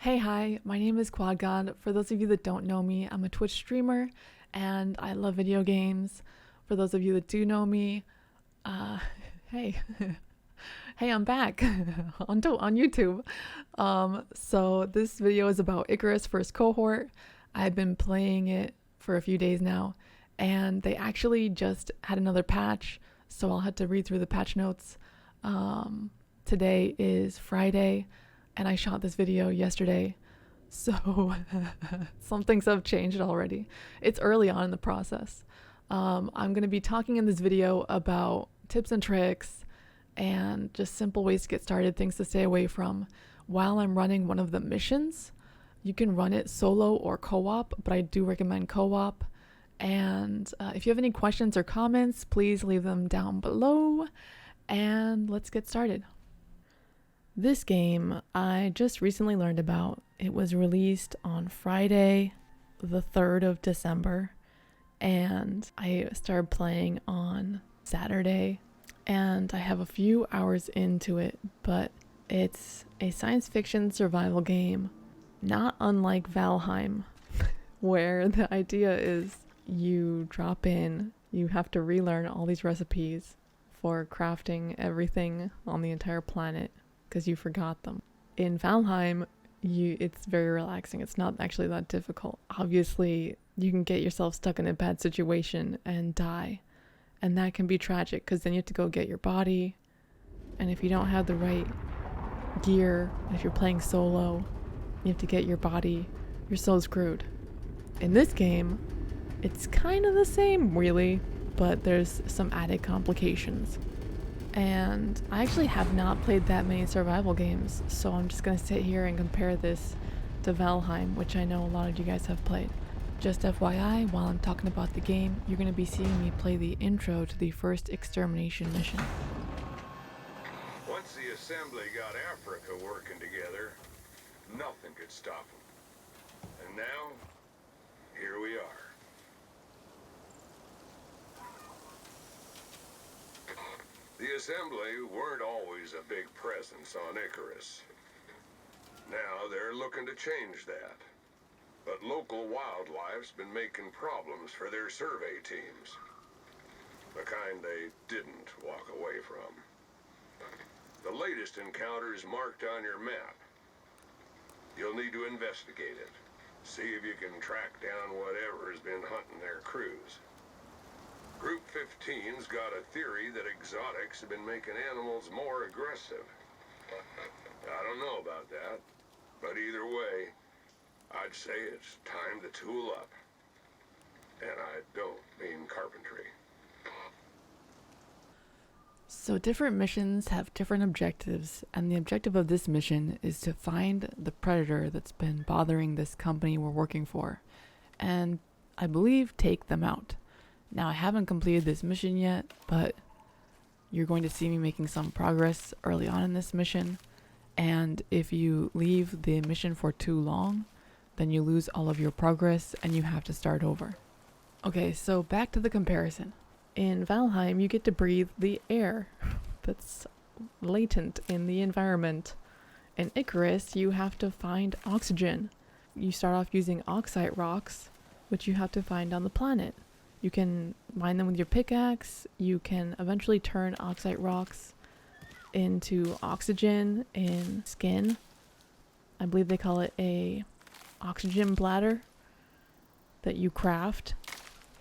Hi, my name is QuadGod. For those of you that don't know me, I'm a Twitch streamer and I love video games. For those of you that do know me, hey, hey, I'm back on YouTube. So this video is about Icarus First Cohort. I've been playing it for a few days now, and they actually just had another patch, so I'll have to read through the patch notes. Today is Friday, and I shot this video yesterday, so some things have changed already. It's early on in the process. I'm going to be talking in this video about tips and tricks and just simple ways to get started, things to stay away from while I'm running one of the missions. You can run it solo or co-op, but I do recommend co-op. And if you have any questions or comments, please leave them down below, and let's get started. This game I just recently learned about. It was released on Friday, the 3rd of December, and I started playing on Saturday, and I have a few hours into it, but it's a science fiction survival game, not unlike Valheim, where the idea is you drop in, you have to relearn all these recipes for crafting everything on the entire planet because you forgot them. In Valheim, it's very relaxing. It's not actually that difficult. Obviously, you can get yourself stuck in a bad situation and die, and that can be tragic because then you have to go get your body, and if you don't have the right gear, if you're playing solo, you have to get your body, you're so screwed. In this game, it's kind of the same, really, but there's some added complications. And I actually have not played that many survival games, so I'm just going to sit here and compare this to Valheim, which I know a lot of you guys have played. Just FYI, while I'm talking about the game, you're going to be seeing me play the intro to the first extermination mission. Once the assembly got Africa working together, nothing could stop them. And now, here we are. The assembly weren't always a big presence on Icarus. Now they're looking to change that. But local wildlife's been making problems for their survey teams. The kind they didn't walk away from. The latest encounter is marked on your map. You'll need to investigate it. See if you can track down whatever has been hunting their crews. Group 15's got a theory that exotics have been making animals more aggressive. I don't know about that, but either way, I'd say it's time to tool up. And I don't mean carpentry. So different missions have different objectives, and the objective of this mission is to find the predator that's been bothering this company we're working for, and I believe take them out. Now, I haven't completed this mission yet, but you're going to see me making some progress early on in this mission, and if you leave the mission for too long, then you lose all of your progress and you have to start over. Okay, so back to the comparison. In Valheim, you get to breathe the air that's latent in the environment. In Icarus, you have to find oxygen. You start off using oxide rocks, which you have to find on the planet. You can mine them with your pickaxe. You can eventually turn oxide rocks into oxygen in skin. I believe they call it a oxygen bladder that you craft.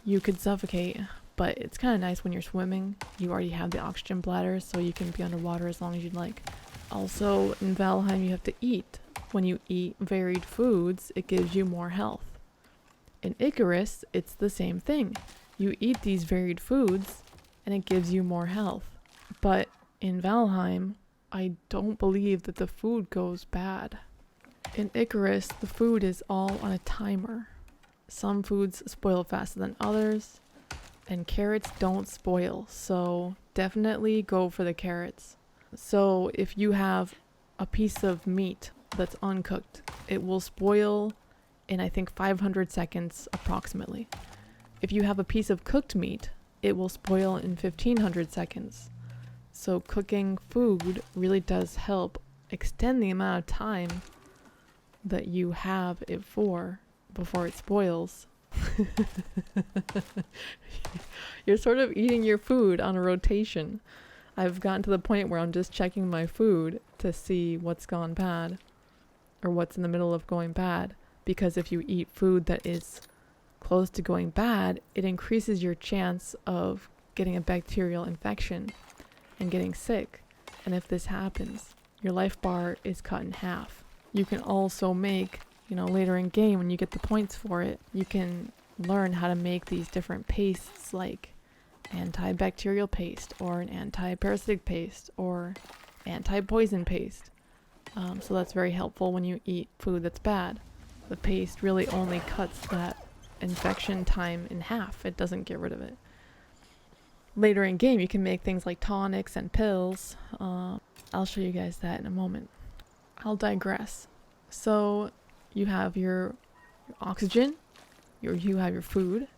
You could suffocate, but it's kind of nice when you're swimming. You already have the oxygen bladder, so you can be underwater as long as you'd like. Also, in Valheim, you have to eat. When you eat varied foods, it gives you more health. In Icarus, it's the same thing. You eat these varied foods, and it gives you more health. But in Valheim, I don't believe that the food goes bad. In Icarus, the food is all on a timer. Some foods spoil faster than others, and carrots don't spoil, so definitely go for the carrots. So if you have a piece of meat that's uncooked, it will spoil in I think 500 seconds approximately. If you have a piece of cooked meat, it will spoil in 1500 seconds. So cooking food really does help extend the amount of time that you have it for before it spoils. You're sort of eating your food on a rotation. I've gotten to the point where I'm just checking my food to see what's gone bad or what's in the middle of going bad, because if you eat food that is close to going bad, it increases your chance of getting a bacterial infection and getting sick. And if this happens, your life bar is cut in half. You can also make, later in game when you get the points for it, you can learn how to make these different pastes like antibacterial paste or an anti-parasitic paste or anti-poison paste. So that's very helpful when you eat food that's bad. The paste really only cuts that infection time in half. It doesn't get rid of it. Later in game, you can make things like tonics and pills. I'll show you guys that in a moment. I'll digress. So you have your oxygen, you have your food,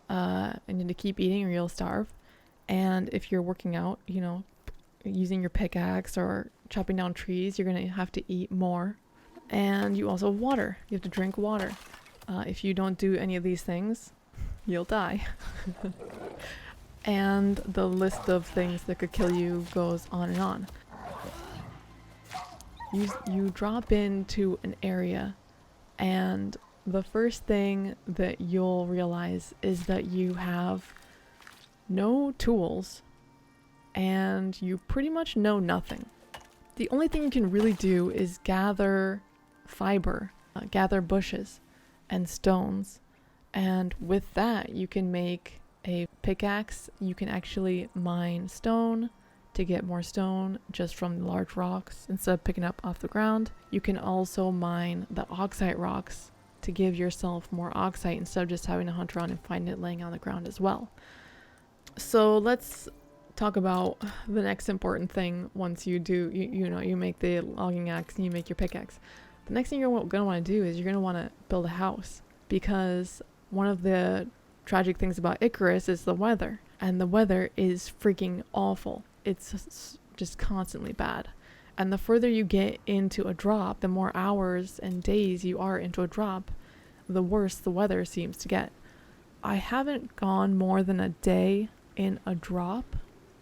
and you need to keep eating or you'll starve. And if you're working out, using your pickaxe or chopping down trees, you're going to have to eat more. And you also have water. You have to drink water. If you don't do any of these things, you'll die. And the list of things that could kill you goes on and on. You drop into an area, and the first thing that you'll realize is that you have no tools and you pretty much know nothing. The only thing you can really do is gather fiber, gather bushes and stones, and with that you can make a pickaxe. You can actually mine stone to get more stone just from large rocks instead of picking up off the ground. You can also mine the oxide rocks to give yourself more oxide instead of just having to hunt around and find it laying on the ground as well. So let's talk about the next important thing. Once you do, you make the logging axe and you make your pickaxe. The next thing you're going to want to do is you're going to want to build a house, because one of the tragic things about Icarus is the weather, and the weather is freaking awful. It's just constantly bad. And the further you get into a drop, the more hours and days you are into a drop, the worse the weather seems to get. I haven't gone more than a day in a drop,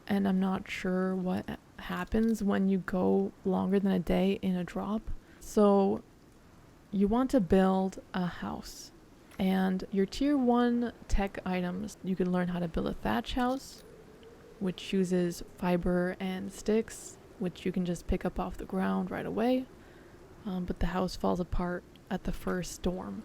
and I'm not sure what happens when you go longer than a day in a drop. So you want to build a house, and your tier 1 tech items, you can learn how to build a thatch house, which uses fiber and sticks, which you can just pick up off the ground right away, but the house falls apart at the first storm.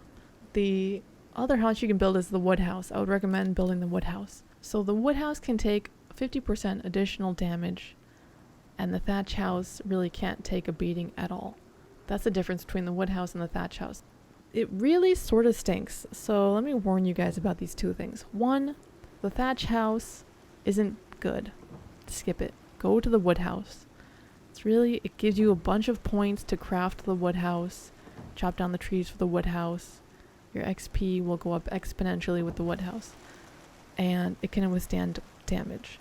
The other house you can build is the wood house. I would recommend building the wood house. So the wood house can take 50% additional damage, and the thatch house really can't take a beating at all. That's the difference between the wood house and the thatch house. It really sort of stinks, so let me warn you guys about these two things. One, the thatch house isn't good. Skip it. Go to the wood house. It gives you a bunch of points to craft the wood house, chop down the trees for the wood house. Your XP will go up exponentially with the wood house, and it can withstand damage.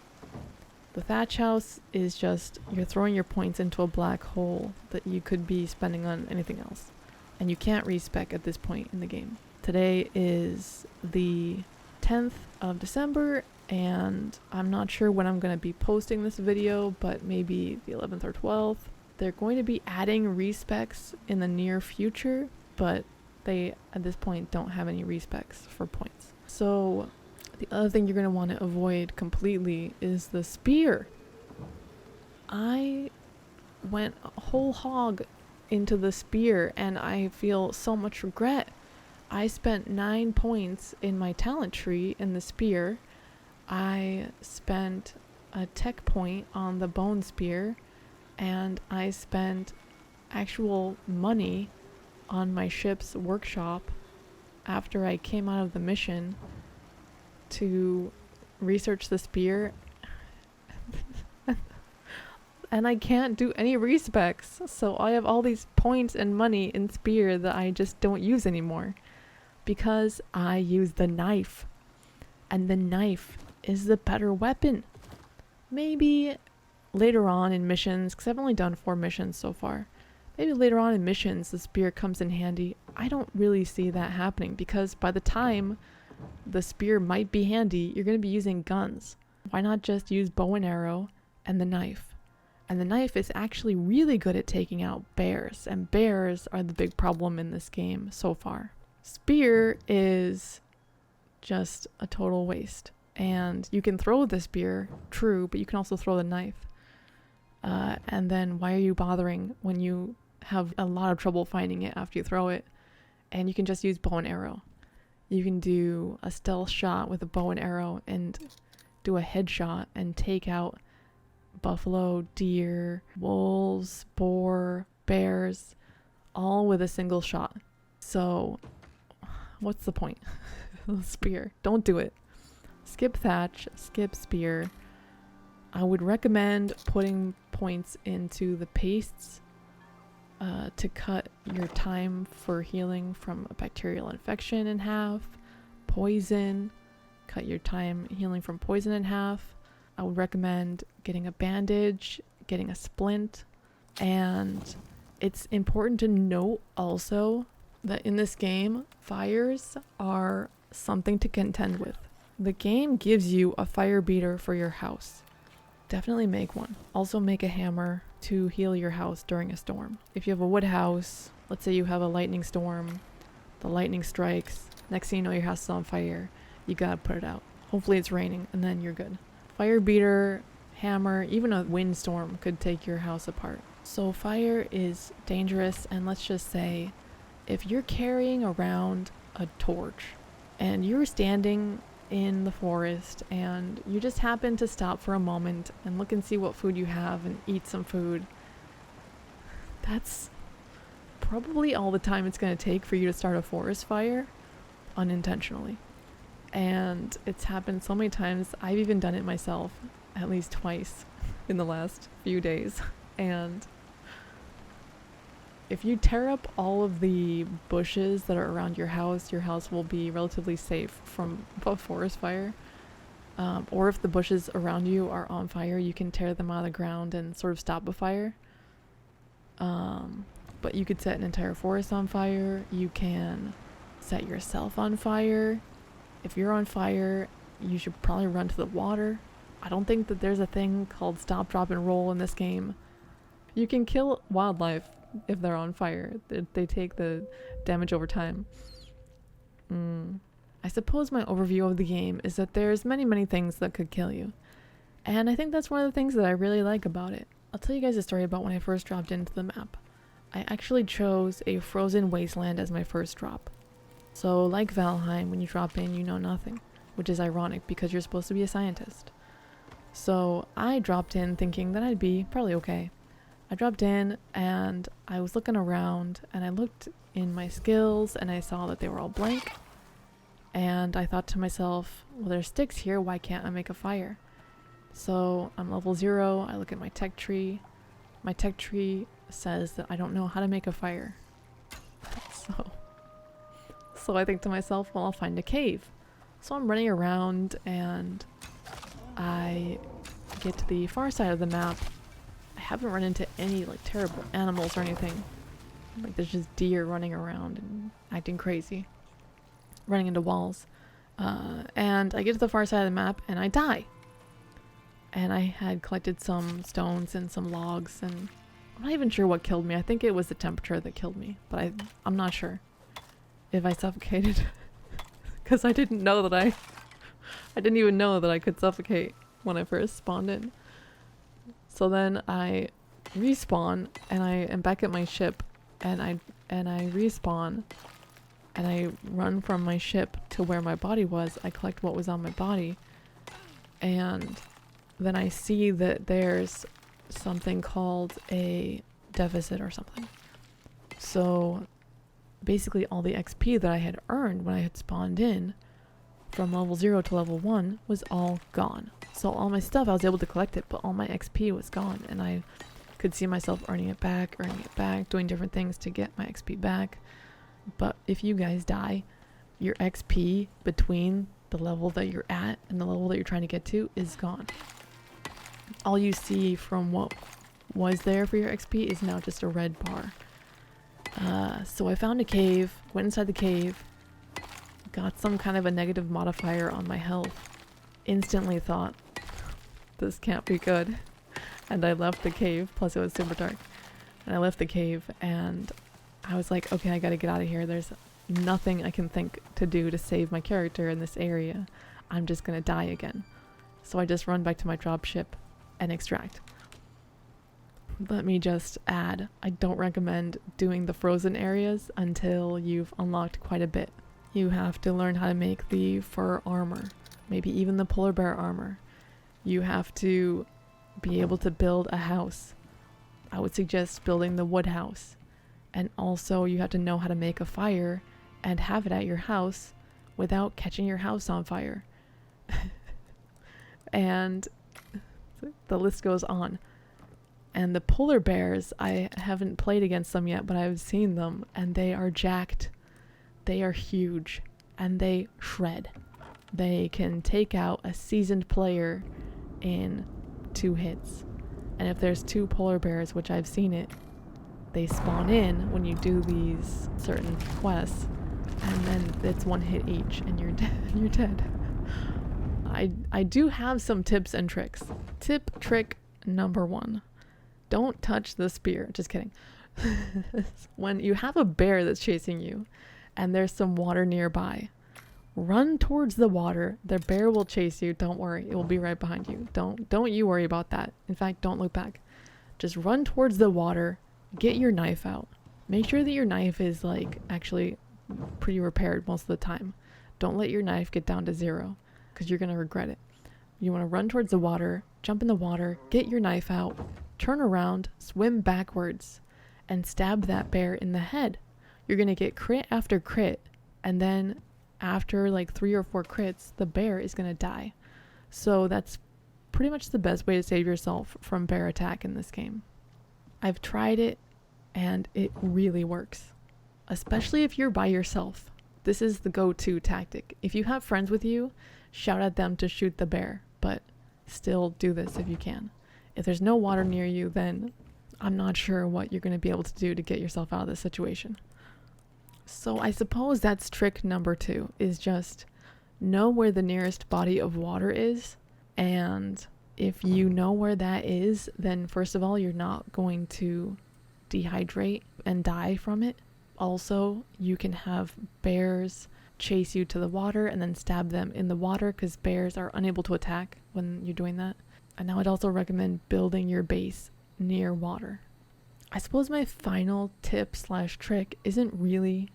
The thatch house is just, you're throwing your points into a black hole that you could be spending on anything else, and you can't respec at this point in the game. Today is the 10th of December, and I'm not sure when I'm going to be posting this video, but maybe the 11th or 12th. They're going to be adding respecs in the near future, but they at this point don't have any respecs for points. So the other thing you're going to want to avoid completely is the spear. I went whole hog into the spear, and I feel so much regret. I spent 9 points in my talent tree in the spear. I spent a tech point on the bone spear, and I spent actual money on my ship's workshop after I came out of the mission to research the spear. And I can't do any respecs, so I have all these points and money in spear that I just don't use anymore, because I use the knife, and the knife is the better weapon. Maybe later on in missions, because I've only done 4 missions so far, Maybe later on in missions the spear comes in handy. I don't really see that happening because by the time the spear might be handy, you're going to be using guns. Why not just use bow and arrow and the knife? And the knife is actually really good at taking out bears, and bears are the big problem in this game so far. Spear is just a total waste. And you can throw the spear, true, but you can also throw the knife. And then why are you bothering when you have a lot of trouble finding it after you throw it? And you can just use bow and arrow. You can do a stealth shot with a bow and arrow and do a headshot and take out buffalo, deer, wolves, boar, bears, all with a single shot. So what's the point? Spear. Don't do it. Skip thatch, skip spear. I would recommend putting points into the pastes to cut your time for healing from a bacterial infection in half. Poison, cut your time healing from poison in half. I would recommend getting a bandage, getting a splint, and it's important to note also that in this game, fires are something to contend with. The game gives you a fire beater for your house. Definitely make one. Also make a hammer to heal your house during a storm. If you have a wood house, let's say you have a lightning storm, the lightning strikes, next thing you know your house is on fire, you gotta put it out. Hopefully it's raining and then you're good. Fire beater, hammer, even a windstorm could take your house apart. So fire is dangerous, and let's just say if you're carrying around a torch and you're standing in the forest and you just happen to stop for a moment and look and see what food you have and eat some food, that's probably all the time it's going to take for you to start a forest fire unintentionally. And it's happened so many times. I've even done it myself at least twice in the last few days. And if you tear up all of the bushes that are around your house will be relatively safe from a forest fire. Or if the bushes around you are on fire, you can tear them out of the ground and sort of stop a fire. But you could set an entire forest on fire. You can set yourself on fire. If you're on fire, you should probably run to the water. I don't think that there's a thing called stop, drop, and roll in this game. You can kill wildlife if they're on fire. They take the damage over time. I suppose my overview of the game is that there's many things that could kill you. And I think that's one of the things that I really like about it. I'll tell you guys a story about when I first dropped into the map. I actually chose a frozen wasteland as my first drop. So like Valheim, when you drop in, you know nothing, which is ironic because you're supposed to be a scientist. So I dropped in thinking that I'd be probably okay. I dropped in and I was looking around and I looked in my skills and I saw that they were all blank. And I thought to myself, well, there's sticks here, why can't I make a fire? So I'm level 0, I look at my tech tree. My tech tree says that I don't know how to make a fire. So I think to myself, well, I'll find a cave. So I'm running around and I get to the far side of the map. I haven't run into any like terrible animals or anything. Like there's just deer running around and acting crazy, running into walls. And I get to the far side of the map and I die. And I had collected some stones and some logs, and I'm not even sure what killed me. I think it was the temperature that killed me, but I'm not sure if I suffocated because I didn't know that I didn't even know that I could suffocate when I first spawned in. So then I respawn and I am back at my ship and I respawn and I run from my ship to where my body was. I collect what was on my body and then I see that there's something called a deficit or something. So basically all the XP that I had earned when I had spawned in from level 0 to level 1 was all gone. So all my stuff, I was able to collect it, but all my XP was gone and I could see myself earning it back, doing different things to get my XP back. But if you guys die, your XP between the level that you're at and the level that you're trying to get to is gone. All you see from what was there for your XP is now just a red bar. So I found a cave, went inside the cave, got some kind of a negative modifier on my health, instantly thought, this can't be good, and I left the cave, plus it was super dark, and I left the cave, and I was like, okay, I gotta get out of here, there's nothing I can think to do to save my character in this area, I'm just gonna die again. So I just run back to my dropship and extract. Let me just add, I don't recommend doing the frozen areas until you've unlocked quite a bit. You have to learn how to make the fur armor, maybe even the polar bear armor. You have to be able to build a house. I would suggest building the wood house. And also you have to know how to make a fire and have it at your house without catching your house on fire. And the list goes on. And the polar bears, I haven't played against them yet, but I've seen them, and they are jacked. They are huge, and they shred. They can take out a seasoned player in 2 hits. And if there's 2 polar bears, which I've seen it, they spawn in when you do these certain quests, and then it's 1 hit each, and you're dead. You're dead. I do have some tips and tricks. Trick number 1. Don't touch the spear. Just kidding. When you have a bear that's chasing you and there's some water nearby, run towards the water. The bear will chase you. Don't worry. It will be right behind you. Don't you worry about that. In fact, don't look back. Just run towards the water. Get your knife out. Make sure that your knife is like actually pretty repaired most of the time. Don't let your knife get down to 0 because you're going to regret it. You want to run towards the water, jump in the water, get your knife out, turn around, swim backwards, and stab that bear in the head. You're going to get crit after crit, and then after like 3 or 4 crits, the bear is going to die. So that's pretty much the best way to save yourself from bear attack in this game. I've tried it, and it really works. Especially if you're by yourself. This is the go-to tactic. If you have friends with you, shout at them to shoot the bear, but still do this if you can. If there's no water near you, then I'm not sure what you're going to be able to do to get yourself out of this situation. So I suppose that's trick number 2, is just know where the nearest body of water is. And if you know where that is, then first of all, you're not going to dehydrate and die from it. Also, you can have bears chase you to the water and then stab them in the water because bears are unable to attack when you're doing that. And now I'd also recommend building your base near water. I suppose my final tip/trick isn't really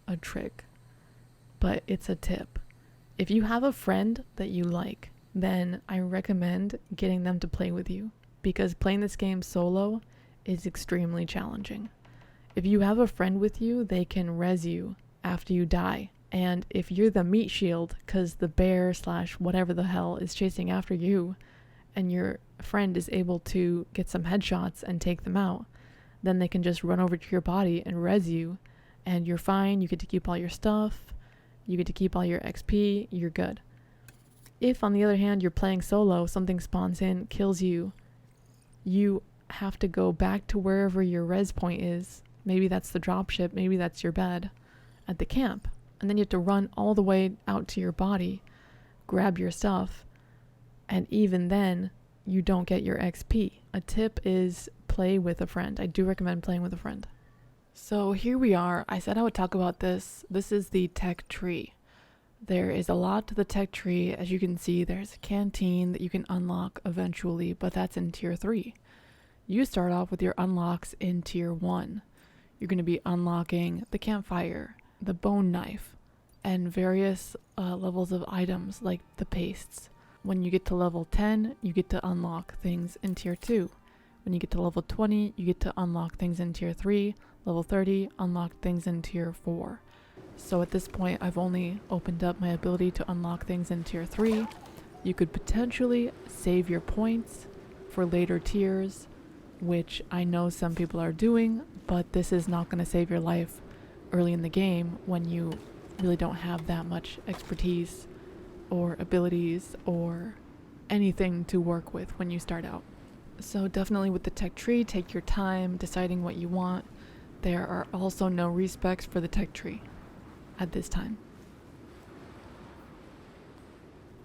a trick, but it's a tip. If you have a friend that you like, then I recommend getting them to play with you, because playing this game solo is extremely challenging. If you have a friend with you, they can res you after you die. And if you're the meat shield, because the bear/whatever the hell is chasing after you, and your friend is able to get some headshots and take them out, then they can just run over to your body and res you, and you're fine. You get to keep all your stuff, you get to keep all your XP, you're good. If, on the other hand, you're playing solo, something spawns in, kills you, you have to go back to wherever your res point is. Maybe that's the dropship, maybe that's your bed at the camp. And then you have to run all the way out to your body, grab your stuff, and even then, you don't get your XP. A tip is play with a friend. I do recommend playing with a friend. So here we are. I said I would talk about this. This is the tech tree. There is a lot to the tech tree. As you can see, there's a canteen that you can unlock eventually, but that's in tier 3. You start off with your unlocks in tier 1. You're going to be unlocking the campfire, the bone knife, and various levels of items like the pastes. When you get to level 10, you get to unlock things in tier 2. When you get to level 20, you get to unlock things in tier 3. Level 30, unlock things in tier 4. So at this point, I've only opened up my ability to unlock things in tier 3. You could potentially save your points for later tiers, which I know some people are doing, but this is not going to save your life early in the game when you really don't have that much expertise or abilities or anything to work with when you start out. So definitely with the tech tree, take your time deciding what you want. There are also no respects for the tech tree at this time.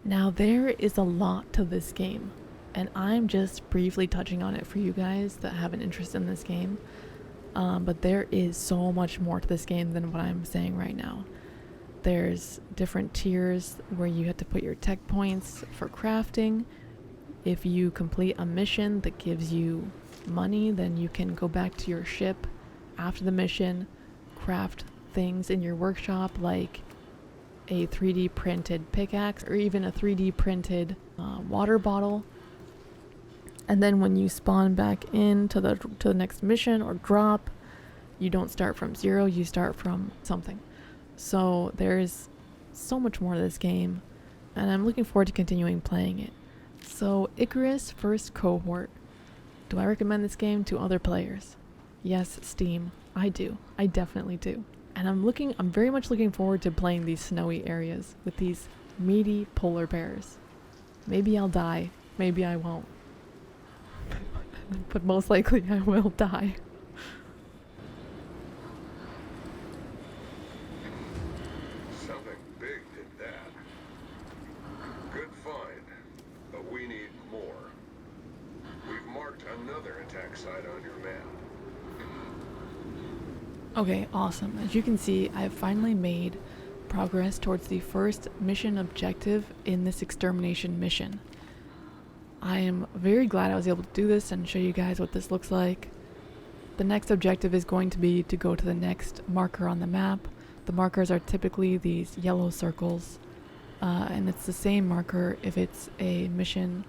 Now there is a lot to this game, and I'm just briefly touching on it for you guys that have an interest in this game. But there is so much more to this game than what I'm saying right now. There's different tiers where you have to put your tech points for crafting. If you complete a mission that gives you money, then you can go back to your ship after the mission, craft things in your workshop like a 3D printed pickaxe or even a 3D printed water bottle. And then when you spawn back into the next mission or drop, you don't start from 0, you start from something. So there's so much more to this game, and I'm looking forward to continuing playing it. So Icarus First Cohort. Do I recommend this game to other players? Yes, Steam. I do. I definitely do. And I'm very much looking forward to playing these snowy areas with these meaty polar bears. Maybe I'll die. Maybe I won't. But most likely I will die. Something big did that. Good find, but we need more. We've marked another attack site on your map. Okay, awesome. As you can see, I've finally made progress towards the first mission objective in this extermination mission. I am very glad I was able to do this and show you guys what this looks like. The next objective is going to be to go to the next marker on the map. The markers are typically these yellow circles, and it's the same marker if it's a mission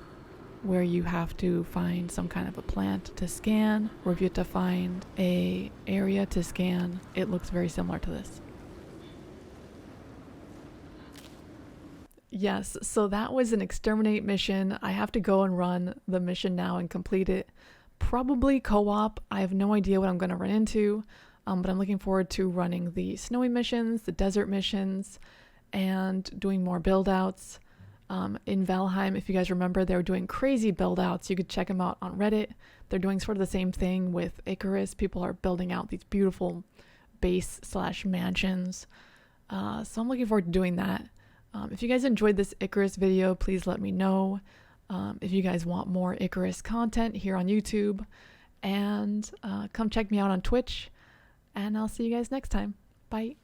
where you have to find some kind of a plant to scan, or if you have to find a area to scan. It looks very similar to this. Yes, so that was an exterminate mission. I have to go and run the mission now and complete it. Probably co-op. I have no idea what I'm going to run into, but I'm looking forward to running the snowy missions, the desert missions, and doing more build-outs. In Valheim, if you guys remember, they were doing crazy build-outs. You could check them out on Reddit. They're doing sort of the same thing with Icarus. People are building out these beautiful base/mansions. So I'm looking forward to doing that. If you guys enjoyed this Icarus video, please let me know. If you guys want more Icarus content here on YouTube, and come check me out on Twitch, and I'll see you guys next time. Bye.